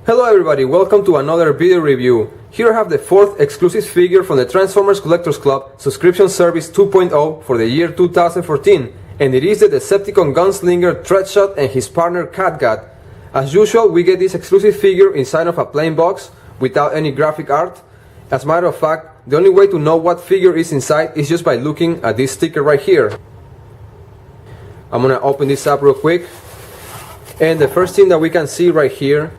Hello everybody, welcome to another video review. Here I have the fourth exclusive figure from the Transformers Collectors Club subscription service 2.0 for the year 2014, and it is the Decepticon gunslinger Treadshot and his partner Catgut. As usual, we get this exclusive figure inside of a plain box without any graphic art. As a matter of fact, the only way to know what figure is inside is just by looking at this sticker right here. I'm gonna open this up real quick, and the first thing that we can see right here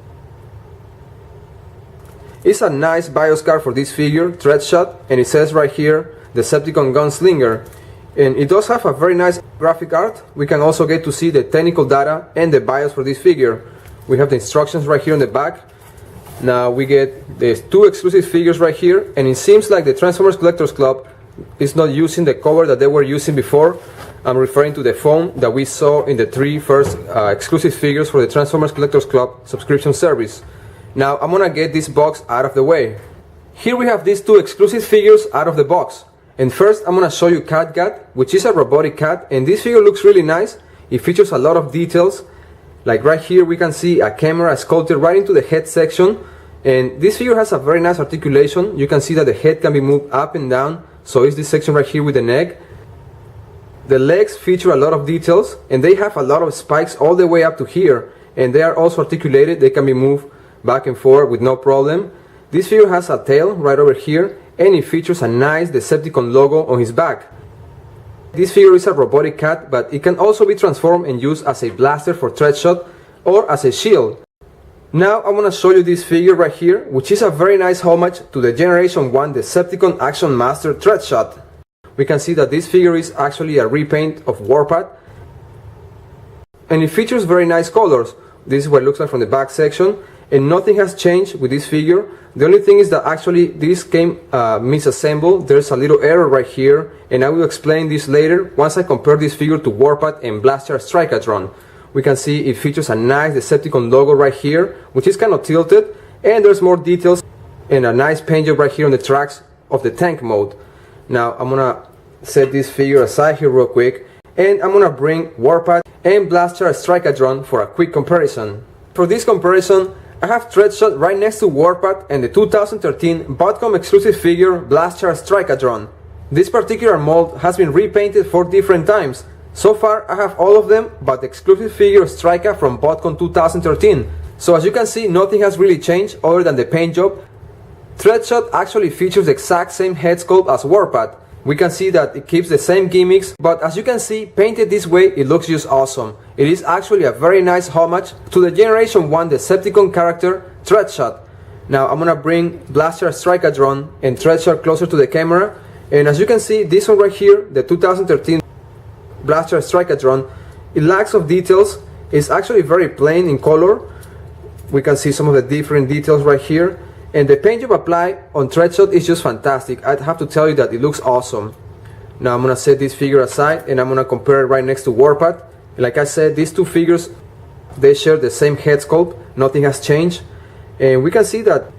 it's a nice BIOS card for this figure, Treadshot, and it says right here, Decepticon Gunslinger. And it does have a very nice graphic art. We can also get to see the technical data and the BIOS for this figure. We have the instructions right here on the back. Now we get the two exclusive figures right here, and it seems like the Transformers Collectors Club is not using the cover that they were using before. I'm referring to the foam that we saw in the three first exclusive figures for the Transformers Collectors Club subscription service. Now I'm gonna get this box out of the way. Here we have these two exclusive figures out of the box. And first I'm gonna show you Catgut, which is a robotic cat, and this figure looks really nice. It features a lot of details. Like right here we can see a camera sculpted right into the head section, and this figure has a very nice articulation. You can see that the head can be moved up and down, so is this section right here with the neck. The legs feature a lot of details, and they have a lot of spikes all the way up to here, and they are also articulated. They can be moved back and forth with no problem. This figure has a tail right over here, and it features a nice Decepticon logo on his back. This figure is a robotic cat, but it can also be transformed and used as a blaster for Treadshot or as a shield. Now I want to show you this figure right here, which is a very nice homage to the Generation 1 Decepticon Action Master Treadshot. We can see that this figure is actually a repaint of Warpath, and it features very nice colors. This is what it looks like from the back section. And nothing has changed with this figure. The only thing is that actually this came misassembled. There's a little error right here, and I will explain this later once I compare this figure to Warpath and Blaster Strikatron. We can see it features a nice Decepticon logo right here, which is kind of tilted, and there's more details and a nice paint job right here on the tracks of the tank mode. Now I'm gonna set this figure aside here real quick, and I'm gonna bring Warpath and Blaster Strikatron for a quick comparison. For this comparison, I have Treadshot right next to Warpath and the 2013 Botcom exclusive figure Blaster Strikatron. This particular mold has been repainted 4 different times. So far I have all of them but the exclusive figure Strika from Botcom 2013. So as you can see, nothing has really changed other than the paint job. Treadshot actually features the exact same head sculpt as Warpath. We can see that it keeps the same gimmicks, but as you can see, painted this way, it looks just awesome. It is actually a very nice homage to the Generation 1 Decepticon character, Treadshot. Now I'm gonna bring Blaster Strikatron and Treadshot closer to the camera, and as you can see, this one right here, the 2013 Blaster Strikatron, it lacks of details. It's actually very plain in color. We can see some of the different details right here. And the paint job applied on Treadshot is just fantastic. I'd have to tell you that it looks awesome. Now I'm gonna set this figure aside and I'm gonna compare it right next to Warpath. Like I said, these two figures, they share the same head sculpt. Nothing has changed. And we can see that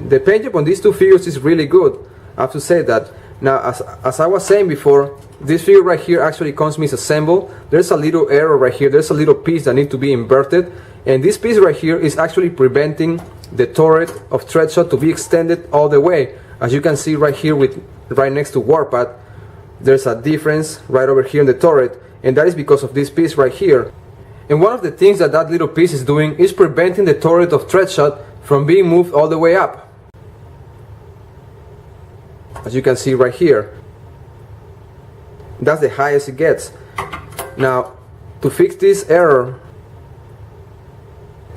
the paint job on these two figures is really good. I have to say that. Now, as I was saying before, this figure right here actually comes misassembled. There's a little error right here. There's a little piece that needs to be inverted. And this piece right here is actually preventing the turret of Treadshot to be extended all the way. As you can see right here with right next to Warpath, there's a difference right over here in the turret, and that is because of this piece right here. And one of the things that that little piece is doing is preventing the turret of Treadshot from being moved all the way up. As you can see right here, that's the highest it gets. Now to fix this error,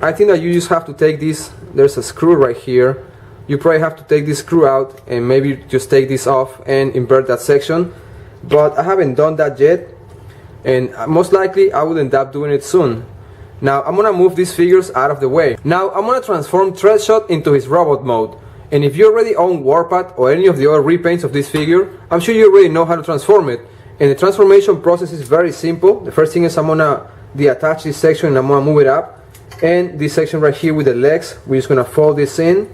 I think that you just have to take this, there's a screw right here. You probably have to take this screw out and maybe just take this off and invert that section. But I haven't done that yet, and most likely I will end up doing it soon. Now I'm gonna move these figures out of the way. Now I'm gonna transform Treadshot into his robot mode. And if you already own Warpath or any of the other repaints of this figure, I'm sure you already know how to transform it. And the transformation process is very simple. The first thing is I'm gonna detach this section and I'm gonna move it up. And this section right here with the legs, we're just gonna fold this in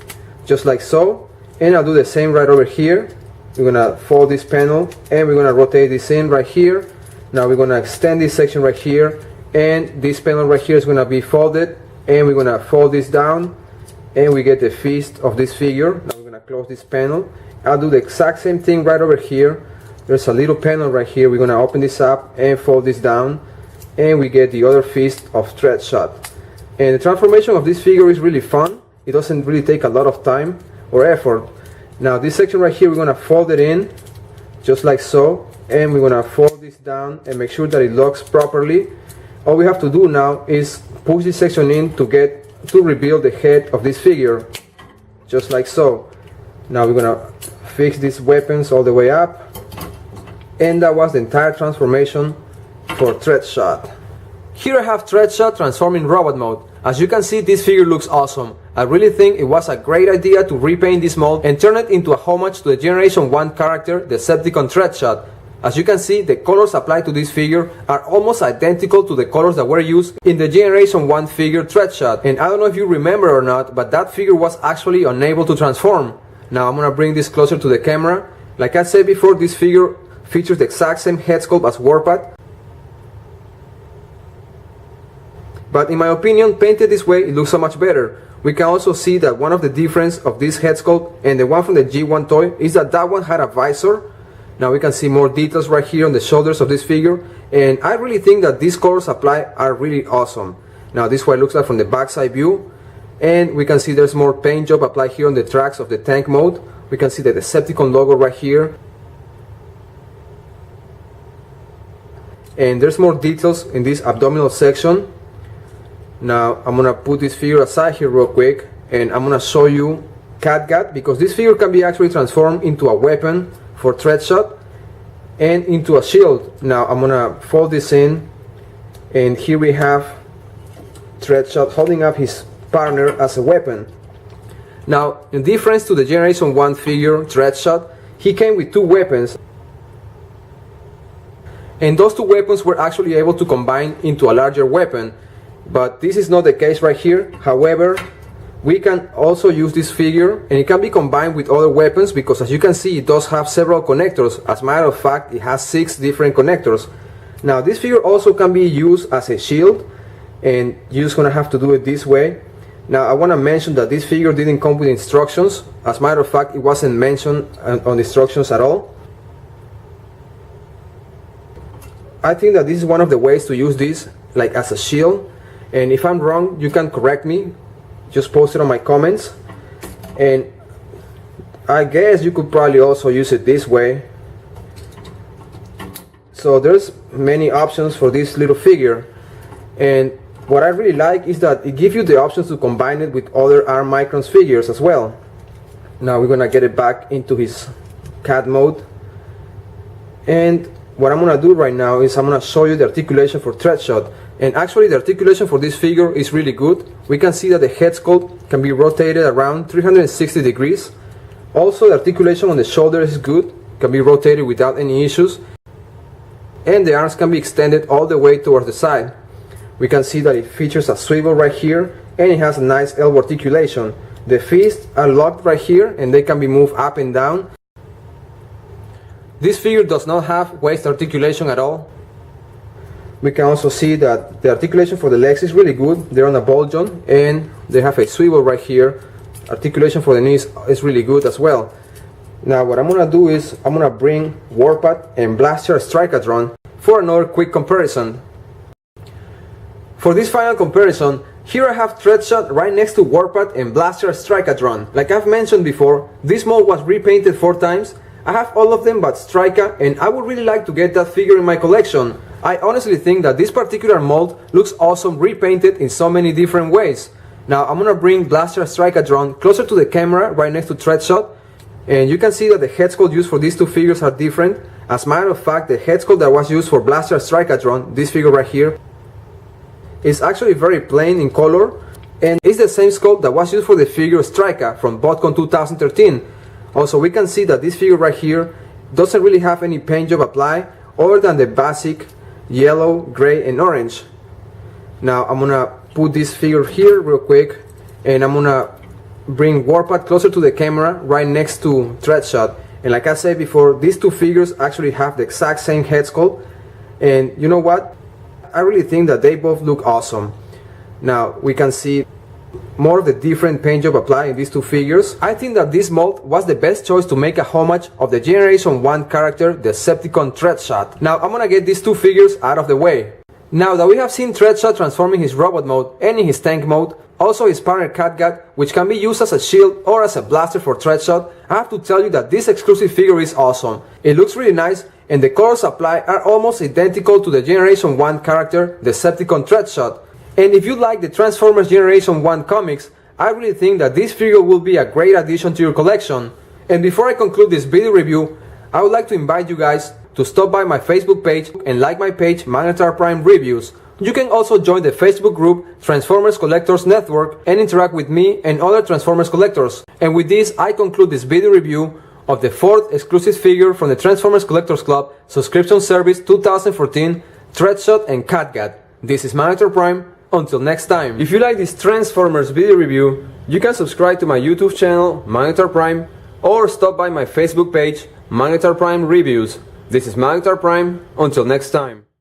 just like so, and I'll do the same right over here. We're gonna fold this panel and we're gonna rotate this in right here. Now we're gonna extend this section right here, and this panel right here is gonna be folded and we're gonna fold this down, and we get the fist of this figure. Now we're gonna close this panel. I'll do the exact same thing right over here. There's a little panel right here. We're gonna open this up and fold this down, and we get the other fist of Treadshot. And the transformation of this figure is really fun. It doesn't really take a lot of time or effort. Now this section right here, we're gonna fold it in just like so, and we're gonna fold this down and make sure that it locks properly. All we have to do now is push this section in to reveal the head of this figure, just like so. Now we're gonna fix these weapons all the way up, and that was the entire transformation for Treadshot. Here I have Treadshot transformed in robot mode. As you can see, this figure looks awesome. I really think it was a great idea to repaint this mold and turn it into a homage to the Generation 1 character, the Decepticon Treadshot. As you can see, the colors applied to this figure are almost identical to the colors that were used in the Generation 1 figure Treadshot. And I don't know if you remember or not, but that figure was actually unable to transform. Now I'm gonna bring this closer to the camera. Like I said before, this figure features the exact same head sculpt as Warpath. But in my opinion, painted this way, it looks so much better. We can also see that one of the difference of this head sculpt and the one from the G1 toy is that that one had a visor. Now we can see more details right here on the shoulders of this figure, and I really think that these colors applied are really awesome. Now this is what it looks like from the backside view, and we can see there's more paint job applied here on the tracks of the tank mode. We can see the Decepticon logo right here, and there's more details in this abdominal section. Now I'm gonna put this figure aside here real quick, and I'm gonna show you Catgut, because this figure can be actually transformed into a weapon for Treadshot and into a shield. Now I'm gonna fold this in, and here we have Treadshot holding up his partner as a weapon. Now, in difference to the Generation 1 figure Treadshot, he came with two weapons, and those two weapons were actually able to combine into a larger weapon. But this is not the case right here. However, we can also use this figure, and it can be combined with other weapons, because as you can see, it does have several connectors. As a matter of fact, it has 6 different connectors. Now this figure also can be used as a shield, and you're just gonna have to do it this way. Now I want to mention that this figure didn't come with instructions. As a matter of fact, it wasn't mentioned on the instructions at all. I think that this is one of the ways to use this, like as a shield. And if I'm wrong, you can correct me. Just post it on my comments. And I guess you could probably also use it this way. So there's many options for this little figure. And what I really like is that it gives you the options to combine it with other ARM Microns figures as well. Now we're gonna get it back into his CAD mode. And what I'm gonna do right now is I'm gonna show you the articulation for Treadshot. And actually the articulation for this figure is really good. We can see that the head sculpt can be rotated around 360 degrees. Also the articulation on the shoulder is good, can be rotated without any issues. And the arms can be extended all the way towards the side. We can see that it features a swivel right here, and it has a nice elbow articulation. The fists are locked right here, and they can be moved up and down. This figure does not have waist articulation at all. We can also see that the articulation for the legs is really good. They're on a ball joint, and they have a swivel right here. Articulation for the knees is really good as well. Now what I'm gonna do is I'm gonna bring Warpath and Blaster Strikatron for another quick comparison. For this final comparison, here I have Treadshot right next to Warpath and Blaster Strikatron. Like I've mentioned before, this mold was repainted 4 times. I have all of them but Strika, and I would really like to get that figure in my collection. I honestly think that this particular mold looks awesome repainted in so many different ways. Now I'm gonna bring Blaster Strikatron closer to the camera right next to Treadshot, and you can see that the head sculpt used for these two figures are different. As a matter of fact, the head sculpt that was used for Blaster Strikatron, this figure right here, is actually very plain in color, and is the same sculpt that was used for the figure Strika from BotCon 2013. Also, we can see that this figure right here doesn't really have any paint job applied other than the basic yellow, gray, and orange. Now I'm gonna put this figure here real quick, and I'm gonna bring Warpath closer to the camera right next to Treadshot. And like I said before, these two figures actually have the exact same head sculpt, and you know what? I really think that they both look awesome. Now we can see more of the different paint job applied in these two figures. I think that this mold was the best choice to make a homage of the Generation 1 character, the Decepticon Treadshot. Now I'm gonna get these two figures out of the way. Now that we have seen Treadshot transforming his robot mode and in his tank mode, also his partner Catgut, which can be used as a shield or as a blaster for Treadshot, I have to tell you that this exclusive figure is awesome. It looks really nice and the colors applied are almost identical to the Generation 1 character, the Decepticon Treadshot. And if you like the Transformers Generation 1 comics, I really think that this figure will be a great addition to your collection. And before I conclude this video review, I would like to invite you guys to stop by my Facebook page and like my page Magnetar Prime Reviews. You can also join the Facebook group Transformers Collectors Network and interact with me and other Transformers collectors. And with this, I conclude this video review of the 4th exclusive figure from the Transformers Collectors Club subscription service 2014, Treadshot and Catgut. This is Magnetar Prime. Until next time. If you like this Transformers video review, you can subscribe to my YouTube channel, Magnetar Prime, or stop by my Facebook page, Magnetar Prime Reviews. This is Magnetar Prime. Until next time.